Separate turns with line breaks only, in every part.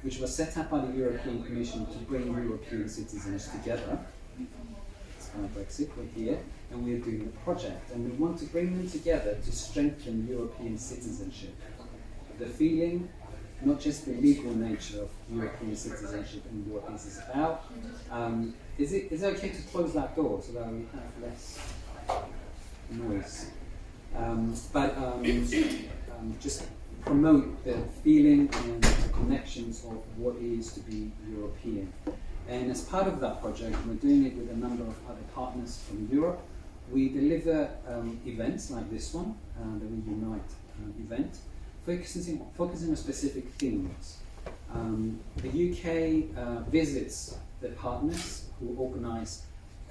which was set up by the European Commission to bring European citizens together. It's kind of Brexit, we're here, and we're doing the project, and we want to bring them together to strengthen European citizenship. The feeling, not just the legal nature of European citizenship and what this is about. Is it okay to close that door so that we have less noise? Just promote the feeling and the connections of what it is to be European. And as part of that project, we're doing it with a number of other partners from Europe. We deliver events like this one, the rEUnite event, focusing on specific themes. The UK visits the partners who organise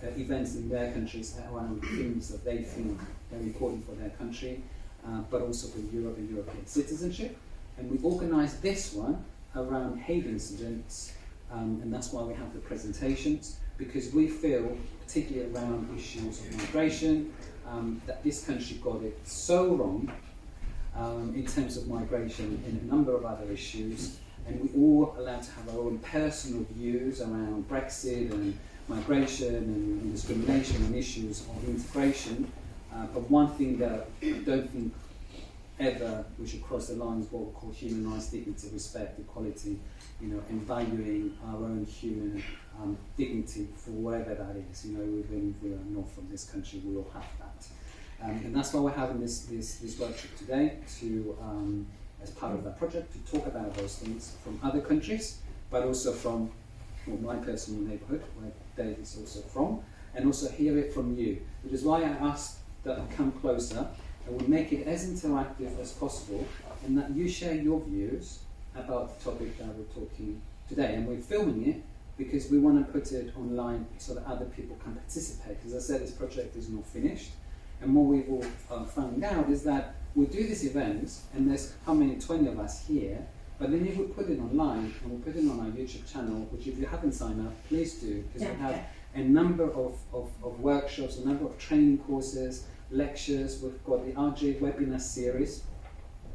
events in their countries around themes that they think are important for their country, but also for Europe and European citizenship. And we organise this one around hate incidents, and that's why we have the presentations, because we feel, particularly around issues of migration, that this country got it so wrong in terms of migration and a number of other issues, and we all allowed to have our own personal views around Brexit and migration and discrimination and issues of integration. But one thing that I don't think ever we should cross the line is what we call human rights, dignity, respect, equality, and valuing our own human dignity for whatever that is. Even if we are not from this country, we all have that. And that's why we're having this workshop today to, as part of that project, to talk about those things from other countries, but also from my personal neighbourhood, where Dave is also from, and also hear it from you. Which is why I asked that I come closer and we'll make it as interactive as possible, and that you share your views about the topic that we're talking today. And we're filming it because we want to put it online so that other people can participate. As I said, this project is not finished. And what we've all found out is that we do this event, and there's how many, 20 of us here, but then if we put it online, and we put it on our YouTube channel, which if you haven't signed up, please do, because we have a number of workshops, a number of training courses, lectures. We've got the RJ webinar series,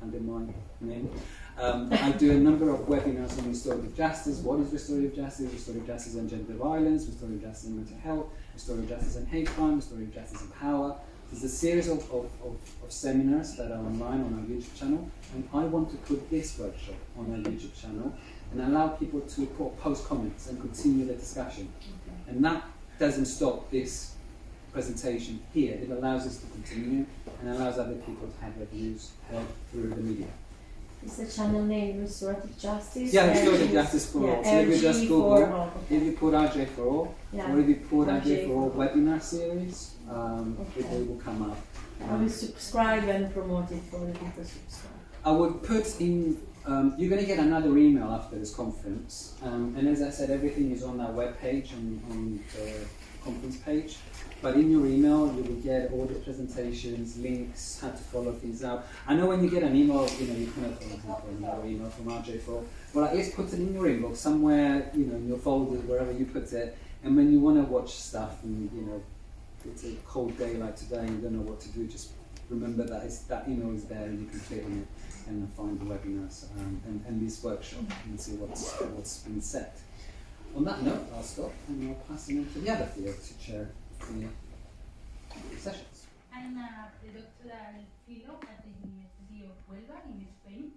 under my name. I do a number of webinars on restorative justice. What is restorative justice? Restorative justice and gender violence, restorative justice and mental health, restorative justice and hate crime, restorative justice and power. There's a series of seminars that are online on our YouTube channel, and I want to put this workshop on our YouTube channel and allow people to post comments and continue the discussion. Okay. And that doesn't stop this presentation here. It allows us to continue and allows other people to have their views heard through the media.
Is the channel name Restorative Justice?
Yeah, Restorative Justice for All. So if you just Google, if you put RJ4All, or if you put RJ4All webinar series, it will come up.
I will subscribe and promote it for the people to subscribe.
I would put in, you're going to get another email after this conference, and as I said, everything is on our webpage, on the conference page. But in your email, you will get all the presentations, links, how to follow things out. I know when you get an email, you can have, for example, another email from RJ4, but at least put it in your inbox somewhere, in your folder, wherever you put it. And when you want to watch stuff, and it's a cold day like today, and you don't know what to do, just remember that that email is there, and you can click on it and find the webinars and this workshop and see what's been said. On that note, I'll stop and I'll pass it on to the other Theo to chair the sessions.
I'm a doctoral fellow at the University of Huelva in Spain,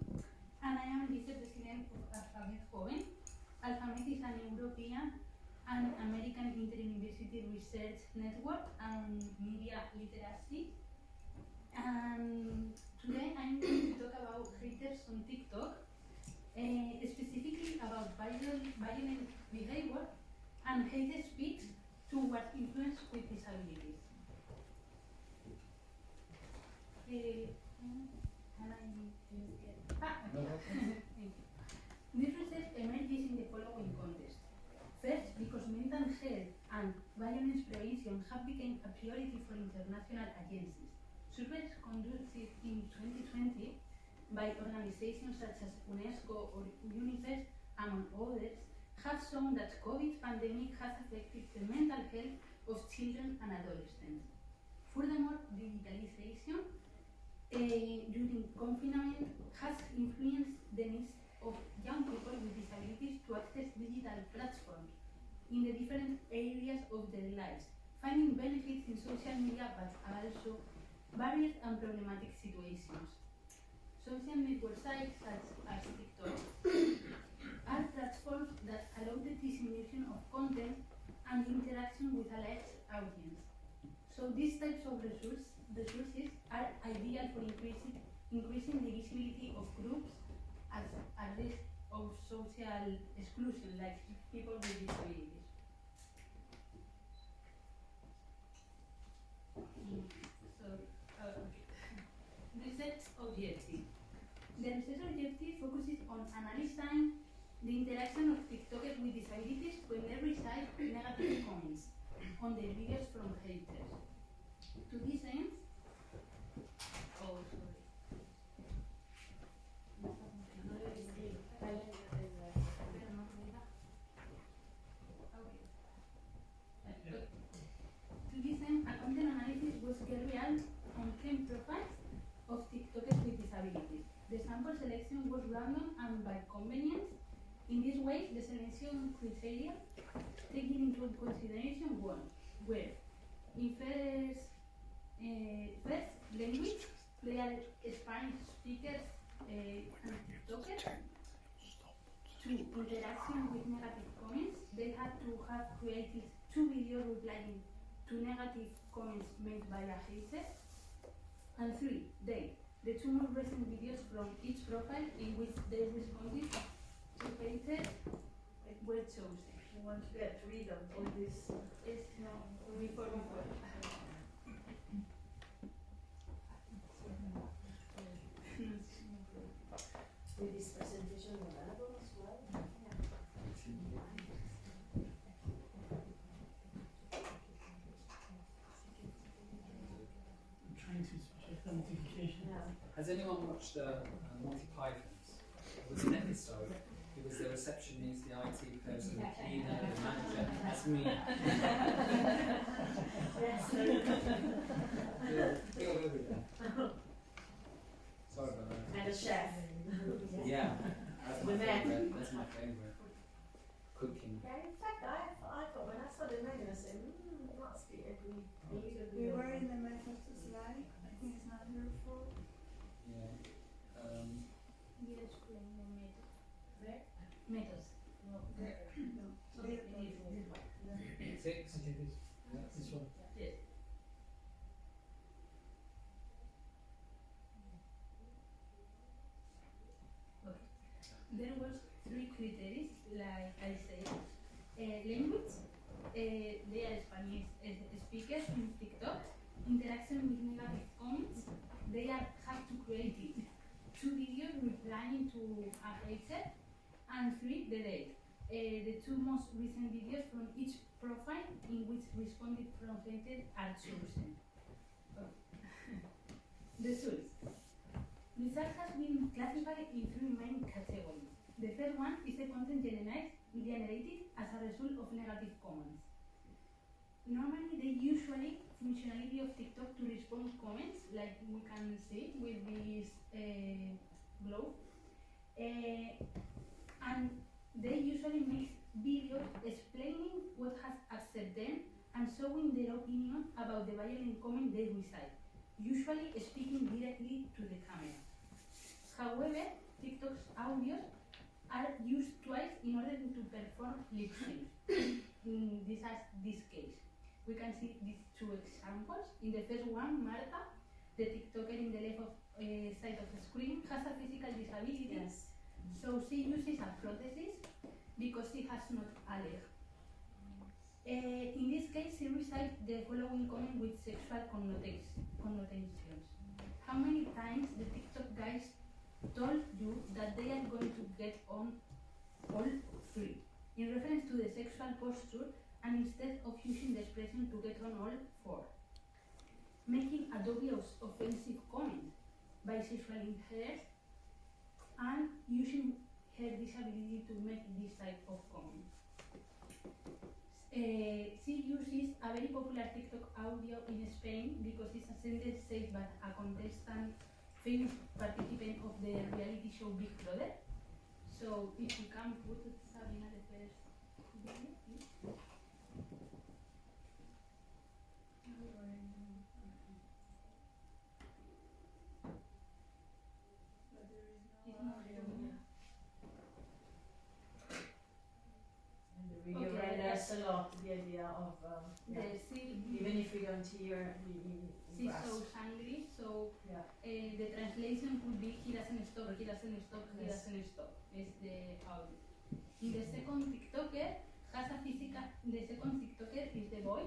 and I am vice-president of Alphabet Joven. Alphabet is an European and American inter-university research network and media literacy. And today I'm going to talk about haters on TikTok, specifically about violent behavior and hate speech toward influence with disabilities. This research emerges in the following context. First, because mental health and violence prevention have become a priority for international agencies. Surveys conducted in 2020 by organizations such as UNESCO or UNICEF, among others, have shown that COVID pandemic has affected the mental health of children and adolescents. Furthermore, digitalization during confinement has influenced the needs of young people with disabilities to access digital platforms in the different areas of their lives, finding benefits in social media but also various and problematic situations. Social network sites such as TikTok are platforms that allow the dissemination of content and interaction with a large audience. So these types of resources are ideal for increasing the visibility of groups at risk of social exclusion, like people with disabilities. So, research objective. The research objective focuses on analyzing the interaction of TikTokers with disabilities when they receive negative comments on their videos from haters. To this end, a content analysis was carried out on 10 profiles of TikTokers with disabilities. The sample selection was random and by convenience. In this way, the selection criteria taking into consideration were in first language, they are Spanish speakers and TikTokers. 2. Interaction with negative comments. They had to have created 2 videos replying to negative comments made by a hater. And 3. The 2 more recent videos from each profile in which they responded to haters were chosen.
You want to get rid of all this?
It's no, before.
With this presentation available as well?
I'm trying to check the notification.
Has anyone watched Monty Python's? It was an episode. It was the receptionist, the IT person, the cleaner, the manager. That's me.
Yes.
Feel with that. Sorry about that.
And a chef.
Yeah, that's my
The man.
favorite. That's my favorite. Cooking.
Yeah, in fact, I thought when I saw the menu, I said, that's the every
We were in the methods slide. I think it's not here for.
Yeah.
Yes, explain the method.
Where?
Methods.
No.
So it is this one.
6.
Okay, this one.
Yes. Okay. There was 3 criteria, like I said. Language, they are Spanish speakers in TikTok. Interaction with negative comments, they have to create it. 2 videos replying to a hater, and 3, the date. The 2 most recent videos from each profile in which responded from haters are chosen. The source. Research has been classified in 3 main categories. The first one is the content generated as a result of negative comments. Normally, they usually functionality of TikTok to respond comments, like we can see with this globe, and they usually make videos explaining what has upset them and showing their opinion about the violent comment they receive, usually speaking directly to the camera. However, TikTok's audios are used twice in order to perform lip sync. In this case, we can see these 2 examples. In the first one, Marta, the TikToker in the left side of the screen, has a physical disability.
Yes.
So she uses a prosthesis because she has not a leg. In this case, she received the following comment with sexual connotations. How many times the TikTok guys told you that they are going to get on all 3, in reference to the sexual posture, and instead of using the expression to get on all 4. Making a dubious offensive comment by sexualizing her and using her disability to make this type of comment. She uses a very popular TikTok audio in Spain because it's a sentence said by a contestant, famous participant of the reality show Big Brother. So if you can put Sabina the first video, please. It's not showing.
And the video
Okay,
renders a lot the idea of even if we don't hear
She's
grasp.
so angry, so
Yeah.
the translation could be he doesn't stop, he doesn't stop, he
Yes.
doesn't stop. Is the audio. In the second TikToker has a physical. The second TikToker is the boy.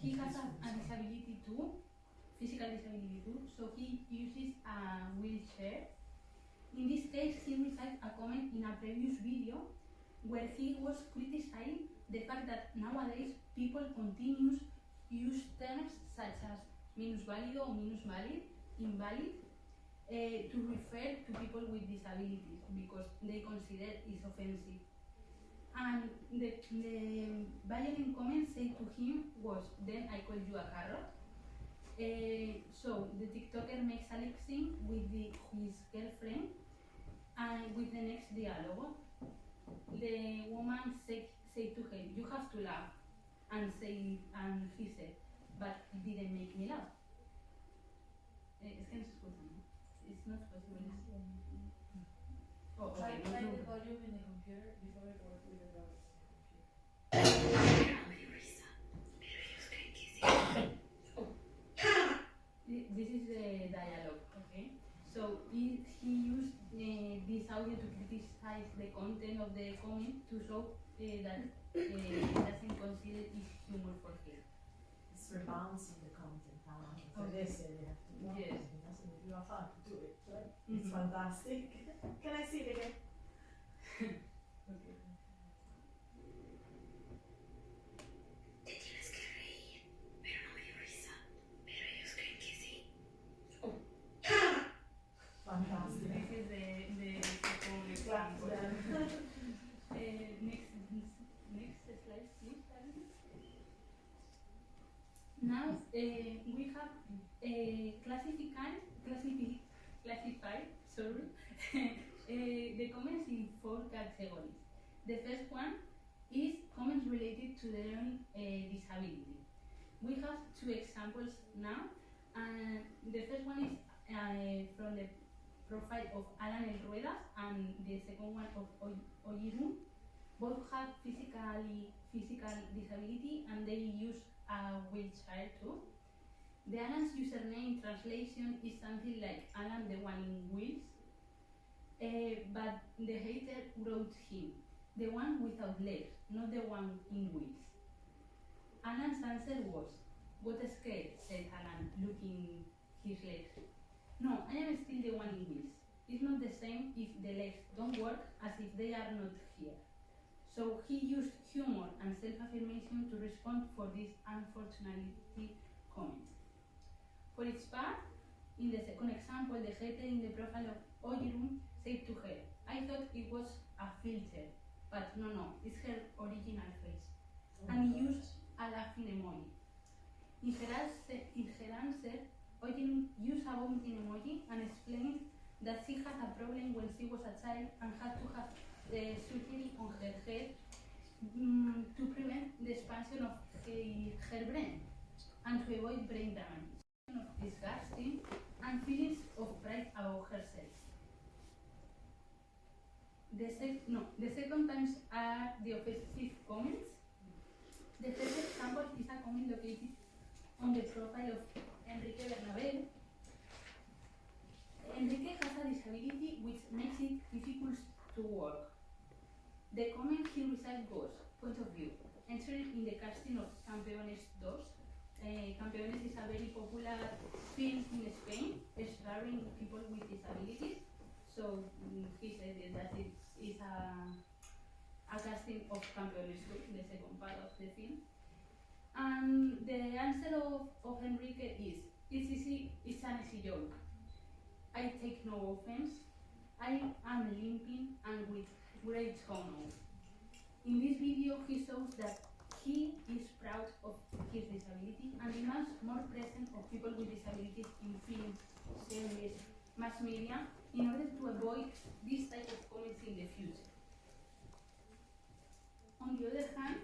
He has a disability too, physical disability too. So he uses a wheelchair. In this case, he received a comment in a previous video where he was criticizing the fact that nowadays people continues use terms such as minusválido or minusvalid, invalid, to refer to people with disabilities because they consider it's offensive. And the violent comment said to him was, "Then I call you a carrot." So the TikToker makes a lip sync with his girlfriend, and with the next dialogue, the woman said to him, "You have to laugh," and he said, "But it didn't make me laugh." Es que no se escucha, ¿no? It's not possible. Oh, okay.
Try the volume in the computer before it works with the browser.
This is the dialogue, okay? So he used this audio to criticize the content of the comment to show that he doesn't consider it humor for him.
It's rebalancing the content. So
Okay.
they say you have to laugh.
Yes.
It doesn't make you laugh out to do it, right?
Mhm.
It's fantastic. Can I see it again?
Okay.
Te tienes que reír, pero no me dio risa. Pero ellos creen que sí.
Fantastic.
This is the second
Clap
example.
them.
Next slide, please, Karen. Now we have classified the comments in 4 categories. The first one is comments related to their own disability. We have 2 examples now, and the first one is from the profile of Alan El Ruedas, and the second one of Oyirun. Both have physical disability, and they use a wheelchair too. The Alan's username translation is something like Alan the one in wheels, but the hater wrote him, the one without legs, not the one in wheels. Alan's answer was, "What a scare," said Alan, looking his legs. "No, I am still the one in wheels. It's not the same if the legs don't work as if they are not here." So he used humor and self-affirmation to respond for this unfortunately comment. For its part, in the second example, the hater in the profile of Oyirun said to her, "I thought it was a filter, but no, it's her original face," and used a laughing emoji. In her answer, Oyirun used a vomiting emoji and explained that she had a problem when she was a child and had to have surgery on her head to prevent the expansion of her brain and to avoid brain damage, of disgusting and feelings of pride about herself. The second times are the offensive comments. The first example is a comment located on the profile of Enrique Bernabé. Enrique has a disability which makes it difficult to work. The comment he received was, point of view, entering in the casting of Campeones 2. Campeones is a very popular film in Spain, starring people with disabilities. So he said that it is a casting of Campeones 2, the second part of the film. And the answer of Enrique is, it's easy, it's an easy joke. I take no offense. I am limping and with great honor. In this video, he shows that he is proud of his disability and demands more presence of people with disabilities in film, series, mass media in order to avoid this type of comments in the future. On the other hand,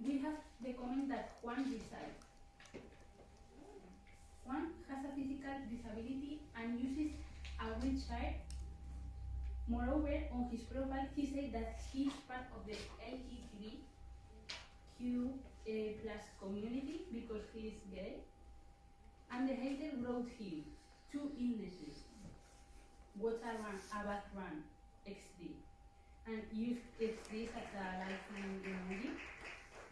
we have the comment that Juan recites. Juan has a physical disability and uses a wheelchair. Moreover, on his profile, he said that he is part of the LGBTQ plus community because he is gay. And the hater wrote him 2 illnesses. What a bad run, XD. And used XD as a lifeline emoji.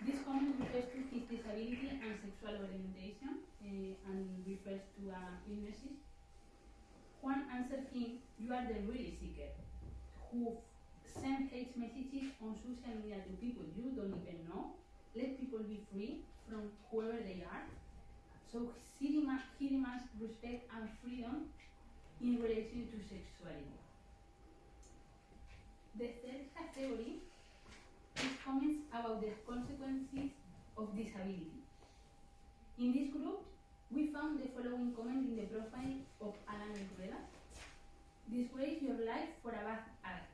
This comment refers to his disability and sexual orientation and refers to illnesses. Juan answered him, "You are the really seeker who send hate messages on social media to people you don't even know. Let people be free from whoever they are." So he demands respect and freedom in relation to sexuality. The third category is comments about the consequences of disability. In this group, we found the following comment in the profile of Alan Rueda. Disgrace your life for a bad act.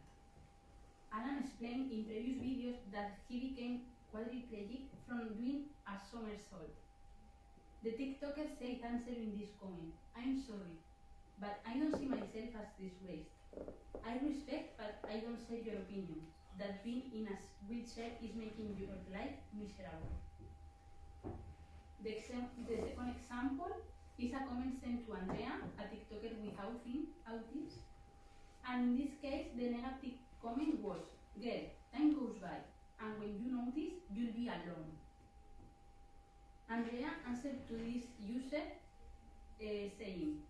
Alan explained in previous videos that he became quadriplegic from doing a somersault. The TikToker said answering this comment, "I'm sorry, but I don't see myself as disgraced. I respect, but I don't share your opinion, that being in a wheelchair is making your life miserable." The second example is a comment sent to Andrea, a TikToker with autism. And in this case, the negative comment was, "Girl, time goes by, and when you notice, you'll be alone." Andrea answered to this user saying,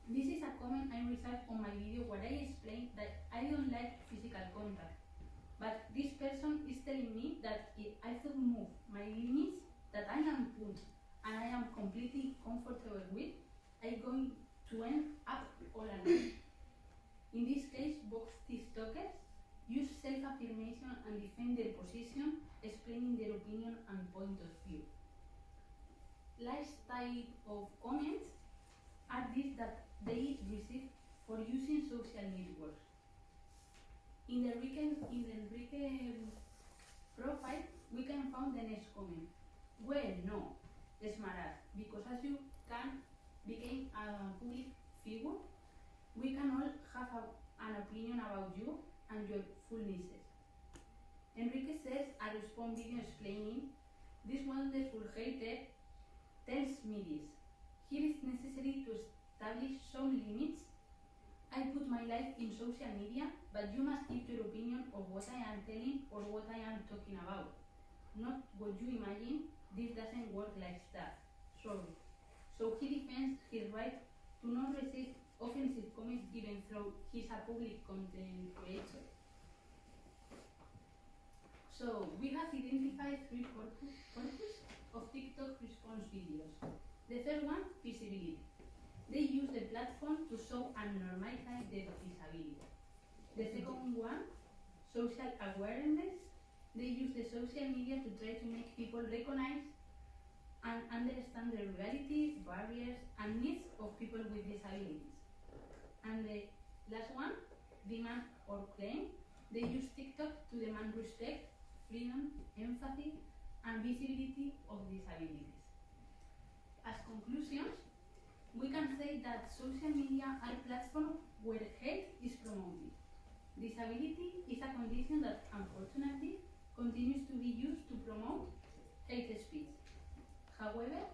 "This is a comment I received on my video where I explained that I don't like physical contact. But this person is telling me that if I could move my limits that I am put and I am completely comfortable with, I'm going to end up all alone." In this case, both TikTokers use self-affirmation and defend their position, explaining their opinion and point of view. Last type of comments are these that they receive for using social networks. In the Enrique profile, we can find the next comment. "Well, no, smartass, because as you can become a public figure, we can all have an opinion about you and your fullnesses." Enrique says a response video explaining, "This wonderful hater tells me this. Here it's necessary to establish some limits. I put my life in social media, but you must give your opinion of what I am telling or what I am talking about. Not what you imagine. This doesn't work like that. Sorry." So he defends his right to not receive offensive comments even though he's a public content creator. So we have identified 3 purposes of TikTok response videos. The first one, visibility. They use the platform to show and normalize their disability. The second one, social awareness. They use the social media to try to make people recognize and understand the reality, barriers, and needs of people with disabilities. And the last one, demand or claim. They use TikTok to demand respect, freedom, empathy, and visibility of disabilities. As conclusions, we can say that social media are platforms where hate is promoted. Disability is a condition that unfortunately continues to be used to promote hate speech. However,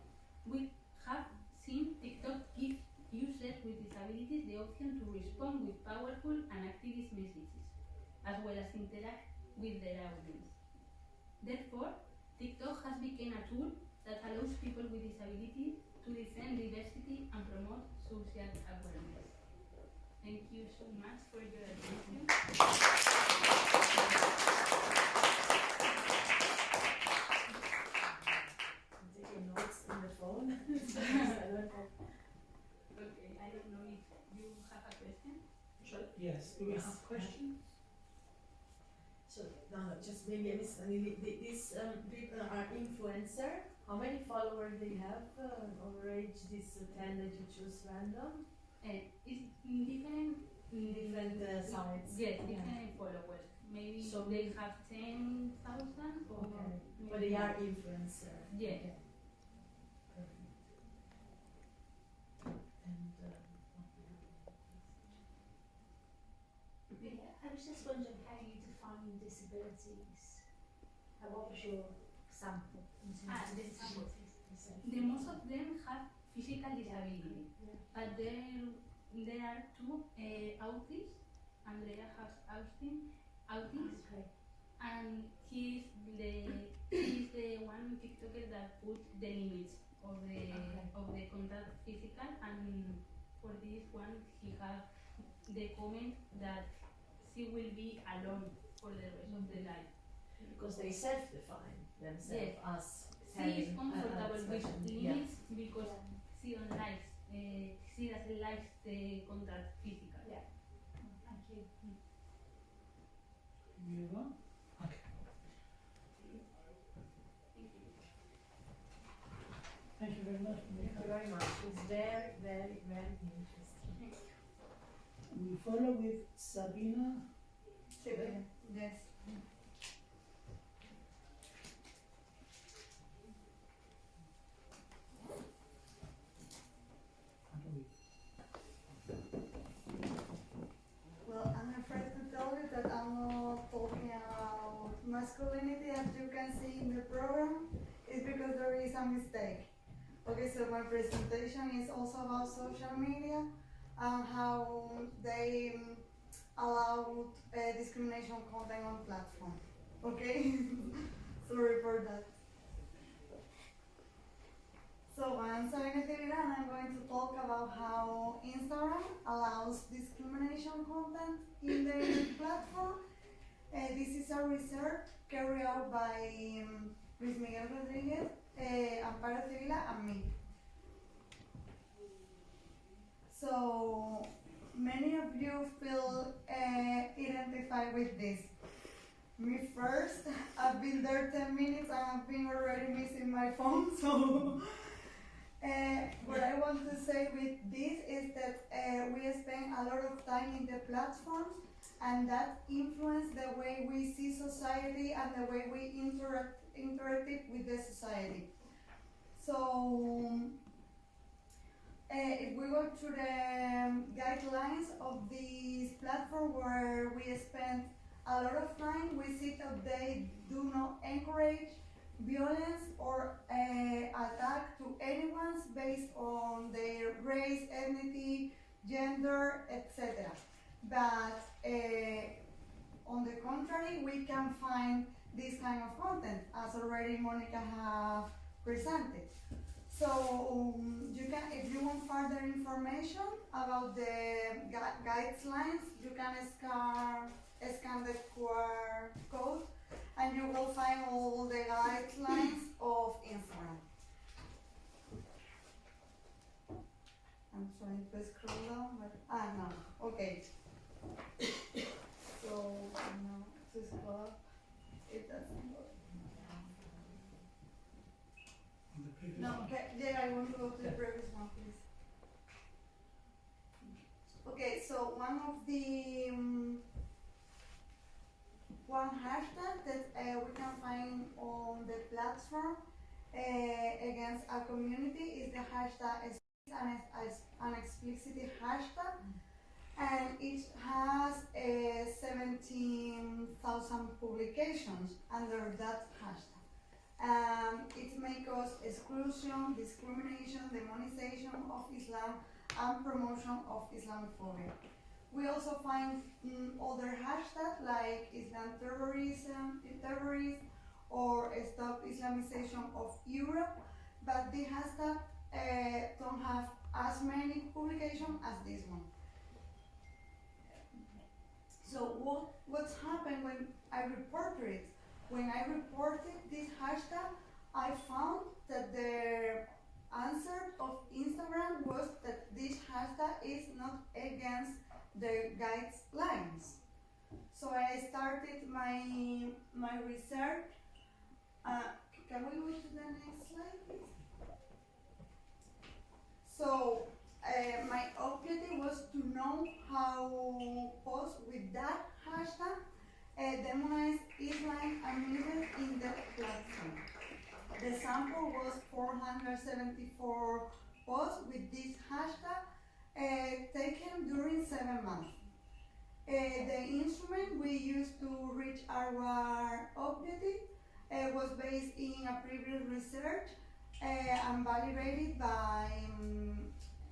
we have seen TikTok give users with disabilities the option to respond with powerful and activist messages, as well as interact with their audience. Therefore, TikTok has become a tool that allows people with disabilities to defend diversity and promote social awareness. Thank you so much for your attention.
I'm taking notes in the phone.
Okay, I don't know if you have a question.
Yes, do we have questions?
So, no, just maybe I missed. I mean, these people are influencer. How many followers they have? Over age, this 10 that you choose random.
it's different.
Different sites.
Yes,
Yeah.
different followers. Maybe
So
they have 10,000 or
Okay. But
maybe
they are
more.
influencer.
Yeah.
Okay. Perfect. And
Yeah, I was just wondering how you define disabilities. What was your sample in terms of
The sample.
disabilities?
The most of them have physical disability,
Yeah.
but there are two autists. Andrea has autism,
Okay.
and he's the one TikToker that put the limits of the contact physical, and for this one he have the comment that she will be alone for the rest of the life.
because they self-define themselves as
She is
having
comfortable
a
with
special-
limits because she don't like she doesn't like the contact physical.
Yeah. Thank you.
You go? Okay. Thank you very much,
Thank you very much. It's very, very, very interesting.
We follow with Sabina.
Yes.
Well, I'm afraid to tell you that I'm not talking about masculinity as you can see in the program. It's because there is a mistake. Okay, so my presentation is also about social media and how they allow discrimination content on platform. Okay? Sorry for that. So I'm Sabina Tirira and I'm going to talk about how Instagram allows discrimination content in their platform. This is a research carried out by Luis Miguel Rodriguez, Amparo Civila, and me. So many of you feel identified with this. Me first, I've been there 10 minutes and I've been already missing my phone, so what I want to say with this is that we spend a lot of time in the platforms and that influence the way we see society and the way we interact with the society. So if we go to the guidelines of this platform where we spend a lot of time, we see that they do not encourage violence or attack to anyone based on their race, ethnicity, gender, etc. But on the contrary, we can find this kind of content, as already Monica have presented. So you can, if you want further information about the guidelines, you can scan the QR code and you will find all the guidelines of Instagram. I'm trying to scroll down, but no, okay. So now to scroll up, it doesn't work.
On the previous
No,
one.
okay, yeah, I want to go to the previous one, please. Okay, so one of the one hashtag that we can find on the platform against a community is the hashtag an explicit hashtag, and it has 17,000 publications under that hashtag. It may cause exclusion, discrimination, demonization of Islam, and promotion of Islamophobia. We also find other hashtags like Islam terrorist, or Stop Islamization of Europe, but the hashtag don't have as many publications as this one. So what's happened when I reported it? When I reported this hashtag, I found that the answer of Instagram was that this hashtag is not against the guidelines. So I started my research. Can we go to the next slide, please? So my objective sample was 474 posts with this hashtag taken during 7 months. The instrument we used to reach our objective was based in a previous research and validated by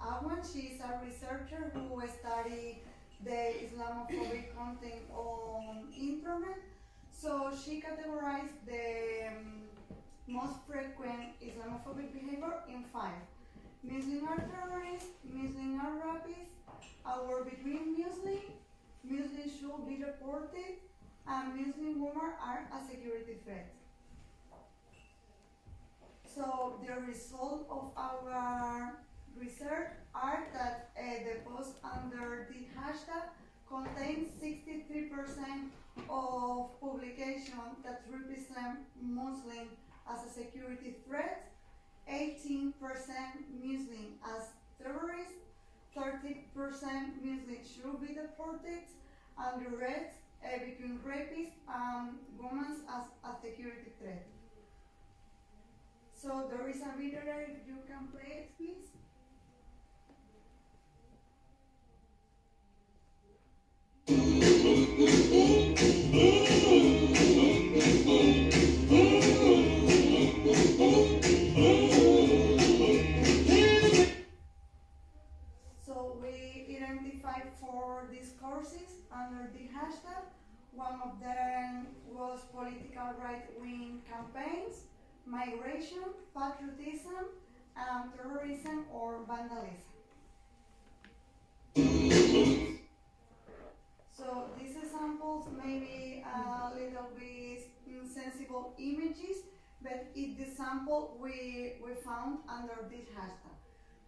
Awan. She is a researcher who studied the Islamophobic content on internet. So she categorized the most frequent Islamophobic behavior in 5. Muslims are terrorists, Muslims are rapists, a war between Muslims, Muslims should be reported, and Muslim women are a security threat. So the result of our research are that the posts under the hashtag contain 63% of publications that represent Muslims as a security threat, 18% Muslim as terrorists, 30% Muslims should be deported, and the rest between rapists and women as a security threat. So there is a video there, if you can play it, please. So we identified 4 discourses under the hashtag. One of them was political right-wing campaigns, migration, patriotism, and terrorism or vandalism. So these examples may be a little bit insensible images, but it's the sample we found under this hashtag.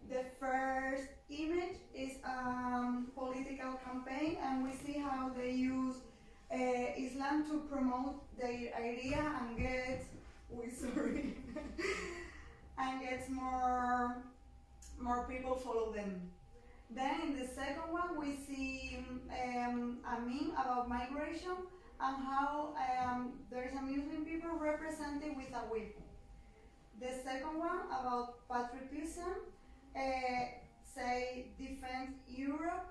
The first image is a political campaign, and we see how they use Islam to promote their idea and get, and gets more people follow them. Then in the second one, we see a meme about migration and how there is a Muslim people represented with a whip. The second one about patriotism, say defend Europe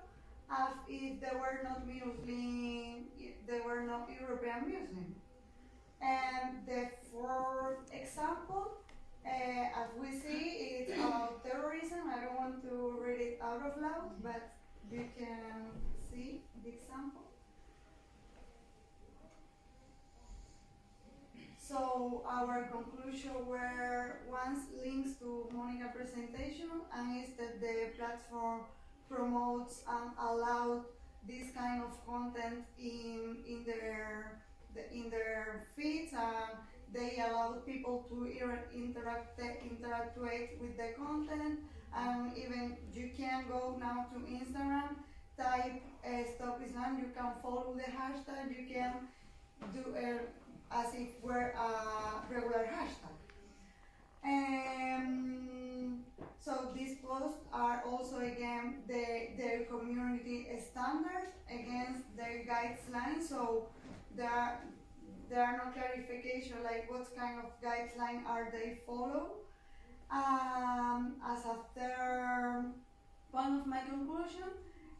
as if they were not Muslim, they were not European Muslim. And the fourth example, as we see, it's about terrorism. I don't want to read it out of loud, but you can see the example. So our conclusion were once links to Monica presentation, and is that the platform promotes and allows this kind of content in their feeds, and they allow people to interact with the content, and even you can go now to Instagram, type Stop Islam, you can follow the hashtag, you can do as if were a regular hashtag. So these posts are also again their community standards against their guidelines. So there are no clarification like what kind of guideline are they follow. As a third point of my conclusion,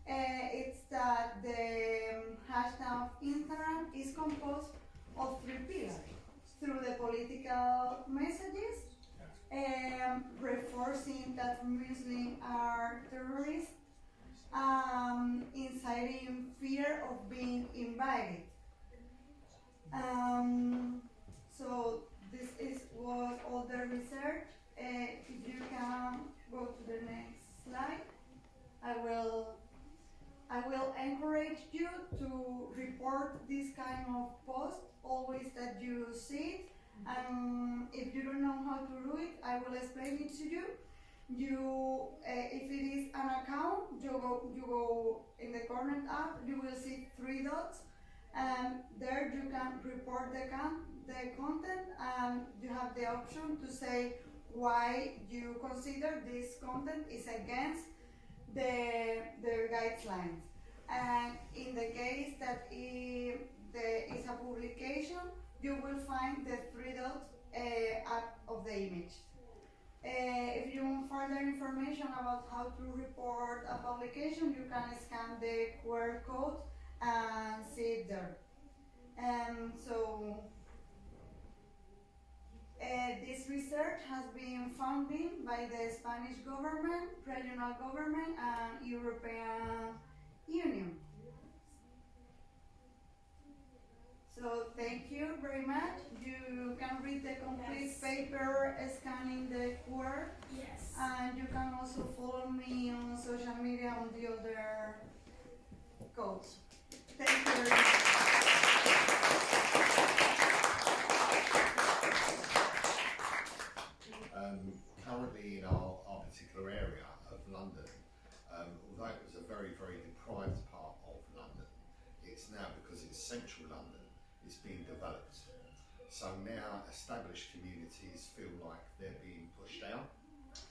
it's that the hashtag Instagram is composed of 3 pillars: through the political messages, reinforcing that Muslims are terrorists, inciting fear of being invited. So this was all the research. If you can go to the next slide, I will encourage you to report this kind of post always that you see it. If you don't know how to do it, I will explain it to you. If it is an account, you go in the corner up, you will see 3 dots, and there you can report the content, and you have the option to say why you consider this content is against the guidelines. And in the case that there is a publication, you will find the 3 dots up of the the image. If you want further information about how to report a publication, you can scan the QR code and see it there. This research has been funded by the Spanish government, regional government, and European Union. So thank you very much. You can read the complete paper scanning the QR.
Yes.
And you can also follow me on social media on the other codes. Thank you very much.
Currently in our particular area of London, although it was a very, very deprived part of London, it's now, because it's central London, it's being developed. So now established communities feel like they're being pushed out,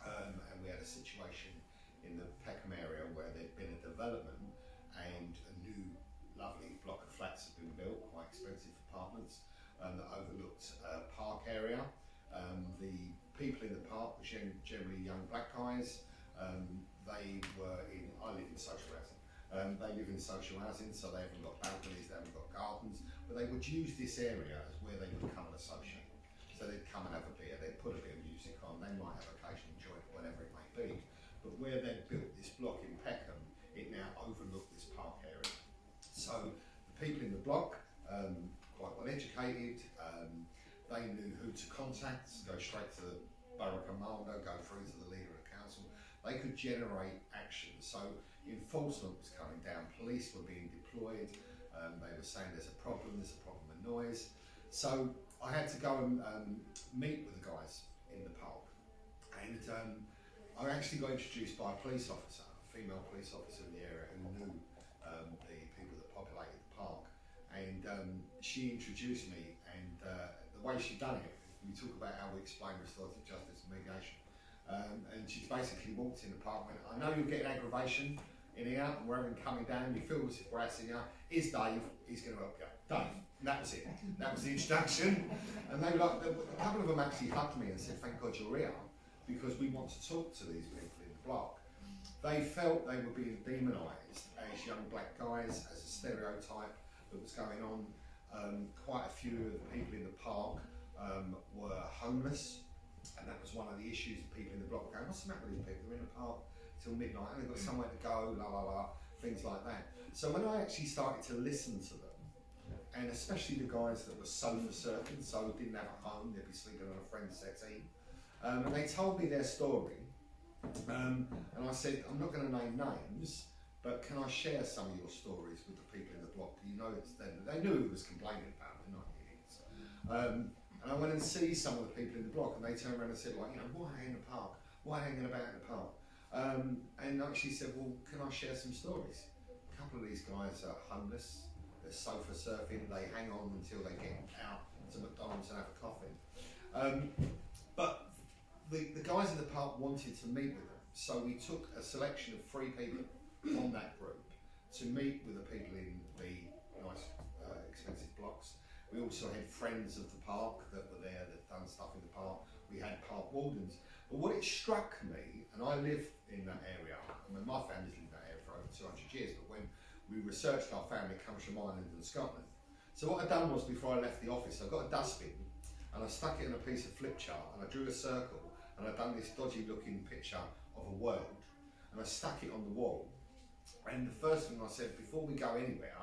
and we had a situation in the Peckham area where there'd been a development and a new lovely block of flats had been built, quite expensive apartments, that overlooked a park area. The people in the park were generally young black guys. They were in, I live in social housing. They live in social housing, so they haven't got balconies, they haven't got gardens, but they would use this area as where they would come and associate. So they'd come and have a beer, they'd put a bit of music on, they might have occasional joint, whatever it may be. But where they'd built this block in Peckham, it now overlooked this park area. So the people in the block, quite well educated, they knew who to contact, go straight to the borough commander, go through to the leader of the council. They could generate action. So enforcement was coming down, police were being deployed, they were saying there's a problem with noise. So I had to go and meet with the guys in the park. And I actually got introduced by a police officer, a female police officer in the area who knew the people that populated the park. And she introduced me, and the way she done it, we talk about how we explain restorative justice and mediation. And she basically walked in the park and went, I know you're getting aggravation in here and we're having coming down, you feel as if we're harassing you. Here's Dave, he's going to help you. Dave. And that was it. That was the introduction. And they were like, a couple of them actually hugged me and said, thank God you're here, because we want to talk to these people in the block. They felt they were being demonised as young black guys, as a stereotype that was going on. Quite a few of the people in the park were homeless, and that was one of the issues. The people in the block were going, what's the matter with these people? They're in the park till midnight and they've got somewhere to go, la la la, things like that. So when I actually started to listen to them, and especially the guys that were sofa surfing, so didn't have a home, they'd be sleeping on a friend's settee, and they told me their story, and I said, I'm not going to name names, but can I share some of your stories with the people in the block? You know, it's them. They knew who was complaining about it, not idiots. And I went and see some of the people in the block, and they turned around and said, like, you know, why hang in the park? Why hanging about in the park? And I actually said, well, can I share some stories? A couple of these guys are homeless, they're sofa surfing, they hang on until they get out to McDonald's and have a coffee. But the guys in the park wanted to meet with them, so we took a selection of 3 people on that group to meet with the people in the nice, expensive blocks. We also had friends of the park that were there that done stuff in the park. We had park wardens. But what it struck me, and I live in that area, I mean, my family's lived in that area for over 200 years, but when we researched our family, it comes from Ireland and Scotland. So what I'd done was, before I left the office, I got a dustbin and I stuck it in a piece of flip chart and I drew a circle and I'd done this dodgy looking picture of a world and I stuck it on the wall. And the first thing I said, before we go anywhere,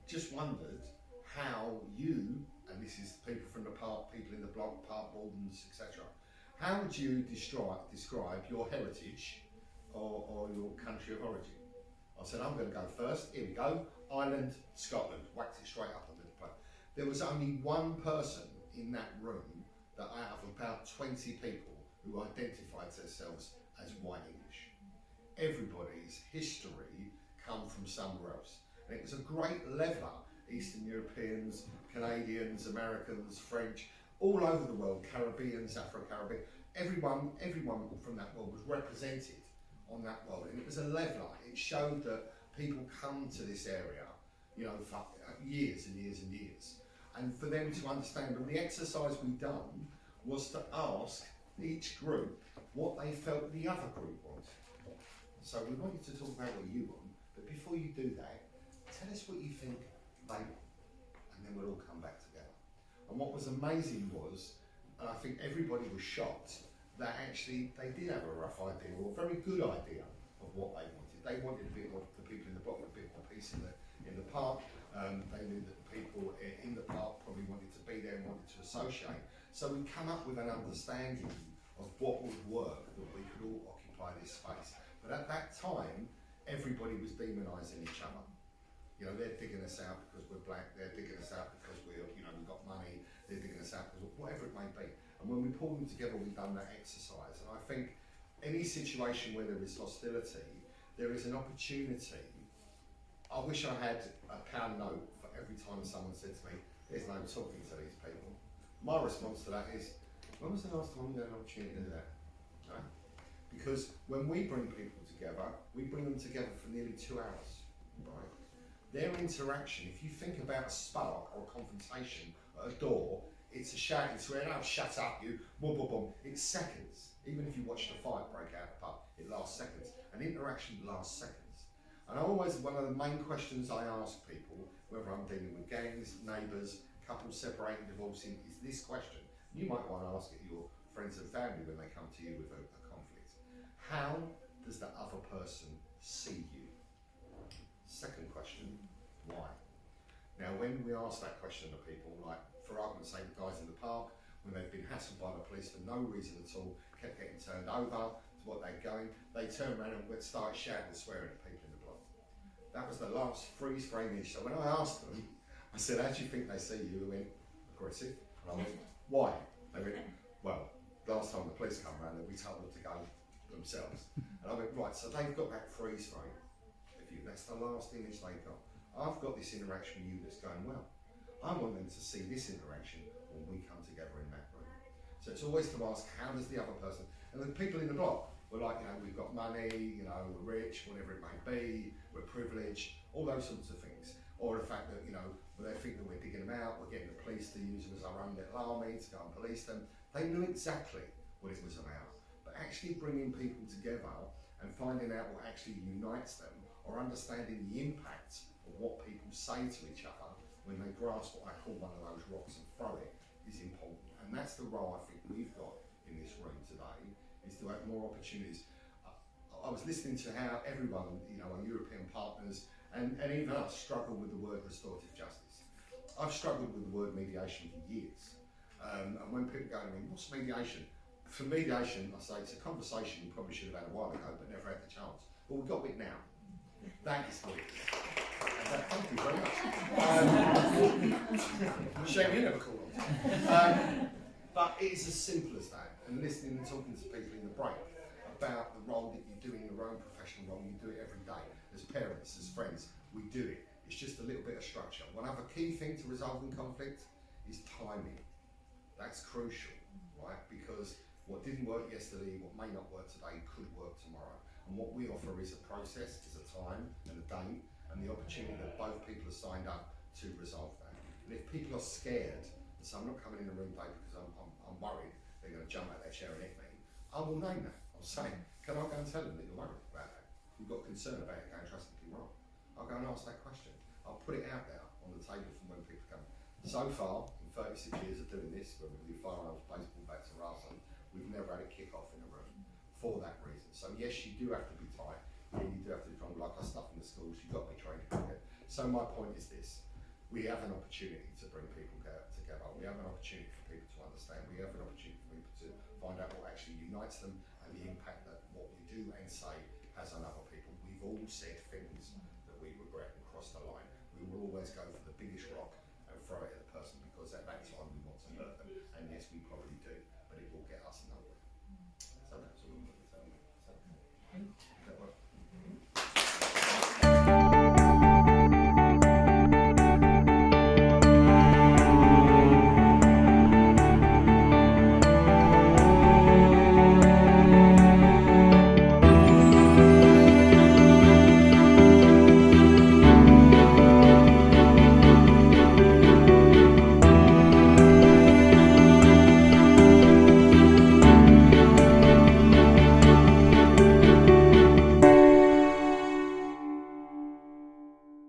just wondered how you, and this is people from the park, people in the block, park wardens, etc., how would you describe your heritage or your country of origin? I said, I'm going to go first. Here we go. Ireland, Scotland. Whacked it straight up on the plate. There was only one person in that room that out of about 20 people who identified themselves as white English. Everybody's history come from somewhere else. And it was a great leveller. Eastern Europeans, Canadians, Americans, French, all over the world, Caribbeans, Afro-Caribbean, everyone from that world was represented on that world. And it was a leveller. It showed that people come to this area, you know, for years and years and years. And for them to understand, and the exercise we've done was to ask each group what they felt the other group wanted. So we want you to talk about what you want, but before you do that, tell us what you think they want, and then we'll all come back together. And what was amazing was, and I think everybody was shocked, that actually they did have a rough idea, or a very good idea, of what they wanted. They wanted a bit more, the people in the block, a bit more peace in the park. They knew that the people in the park probably wanted to be there and wanted to associate. So we come up with an understanding of what would work, that we could all occupy this space. But at that time, everybody was demonising each other. You know, they're digging us out because we're black, they're digging us out because we've got money, they're digging us out because whatever it may be. And when we pull them together, we've done that exercise. And I think any situation where there is hostility, there is an opportunity. I wish I had a pound note for every time someone said to me, there's no talking to these people. My response to that is, when was the last time you had an opportunity to do that? No? Because when we bring people together, we bring them together for nearly 2 hours, right? Their interaction, if you think about a spark or a confrontation at a door, it's a shouting swear, oh, shut up you, boom, boom, boom. It's seconds. Even if you watch the fight break out the pub, it lasts seconds. An interaction lasts seconds. And one of the main questions I ask people, whether I'm dealing with gangs, neighbours, couples separating, divorcing, is this question. You might want to ask it your friends and family when they come to you with a conflict. How does the other person see you? Second question, why? Now, when we ask that question to people, like for argument's sake, the guys in the park, when they've been hassled by the police for no reason at all, kept getting turned over to what they're going, they turn around and start shouting and swearing at people in the block. That was the last freeze frame issue. So when I asked them, I said, how do you think they see you? They went, aggressive. And I went, why? They went, well, last time the police come around, we told them to go themselves. And I went, right, so they've got that freeze frame. That's the last image they got. I've got this interaction with you that's going well. I want them to see this interaction when we come together in that room. So it's always to ask, how does the other person, and the people in the block were like, we've got money, we're rich, whatever it may be, we're privileged, all those sorts of things. Or the fact that, when they think that we're digging them out, we're getting the police to use them as our own little army to go and police them. They knew exactly what it was about. But actually bringing people together and finding out what actually unites them, or understanding the impact of what people say to each other when they grasp what I call one of those rocks and throw it, is important. And that's the role I think we've got in this room today, is to have more opportunities. I was listening to how everyone, our European partners, and even us, struggle with the word restorative justice. I've struggled with the word mediation for years. And when people go to me, what's mediation? For mediation, I say it's a conversation you probably should have had a while ago, but never had the chance. But we've got it now. That is what it is. Thank you very much. Shame you never called on. But it is as simple as that. And listening and talking to people in the break about the role that you do in your own professional role, you do it every day. As parents, as friends, we do it. It's just a little bit of structure. One other key thing to resolving conflict is timing. That's crucial, right? Because what didn't work yesterday, what may not work today, could work tomorrow. And what we offer is a process, is a time and a date, and the opportunity that both people are signed up to resolve that. And if people are scared, so I'm not coming in the room today because I'm worried they're going to jump out their chair and hit me, I will name that. I'll say, can I go and tell them that you're worried about that? You've got concern about it going drastically wrong. I'll go and ask that question. I'll put it out there on the table from when people come. So far, in 36 years of doing this, when we do firearms, baseball bats and arson, we've never had a kick-off in a room for that reason. So yes, you do have to be tight. Yeah, you do have to be strong. Like our stuff in the schools, you've got to be trained to do it. So my point is this: we have an opportunity to bring people together. We have an opportunity for people to understand. We have an opportunity for people to find out what actually unites them and the impact that what we do and say has on other people. We've all said things that we regret and crossed the line. We will always go for the biggest rock and throw it at the person because at that time we want to hurt them. And yes, we probably do.